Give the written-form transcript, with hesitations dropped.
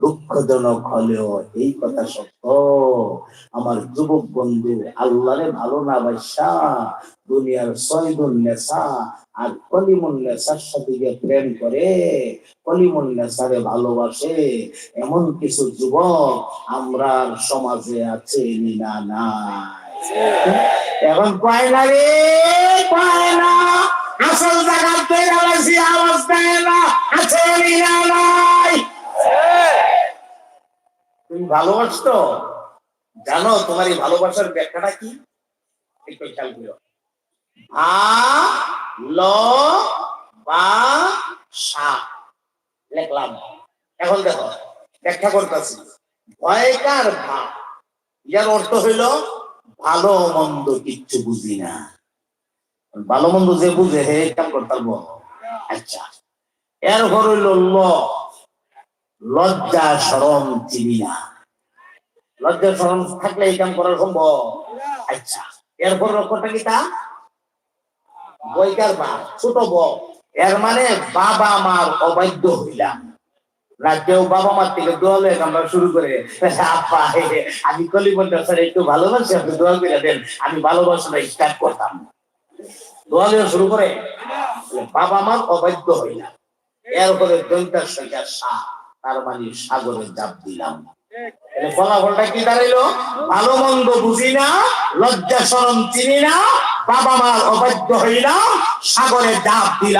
দুঃখজনক হলেও এই কথা সত্য। আমার যুবক বন্ধু আল্লাহরে ভালো না বাসা দুনিয়ার 6 গুণ নেশা আর কলিমুন নেশার সাথে যে প্রেম করে, কলিমুন নেশারে ভালোবাসে, এমন কিছু যুবক আমরা সমাজে আছে না নাই? এখন কয় না রে, কয় না, আসল জায়গাতে গেছি আওয়াজ দেয় না, আছে না নাই? তুমি ভালোবাসতো, জানো তোমার এই ভালোবাসার ব্যাখ্যাটা কি? একটু খেয়াল করো। ভালোবাসা লিখলাম, এখন দেখো ব্যাখ্যা করতেছি। ভয়কার ভাব, ইয়ার অর্থ হইল ভালো মন্দ কিচ্ছু বুঝি না। ভালো মন্দ যে বুঝে হে কাম করতে পারবো। আচ্ছা, এরপর হইল লজ্জা শরম চিনি না। লজ্জা শরম থাকলে এই কাম করা সম্ভব? আচ্ছা, এরপর লক্ষ্যটা কি? তা বইকার বা ছোট ব, এর মানে বাবা মার অবাধ্য হইলাম। রাজ্যেও বাবা মার থেকে দোয়া লয়ে আমরা শুরু করে, আপা আমি কলিমন্ডা স্যার একটু ভালোবাসি, আপনি দোয়া করে দেন, আমি ভালোবাসাটা স্টার্ট করতাম। দোয়া লয়ে শুরু করে বাবা মার অবাধ্য হইলাম। এরপরে দৈন্তার সংখ্যা সা, তার মানে সাগরে জাপ দিলাম। ফলাফলটা কি দাঁড়াইলো? ভালো মন্দ বুঝি না, লজ্জা শরম চিনি না, বাবা মার অবাধ্য হইলাম, সাগরে জাপ দিলাম।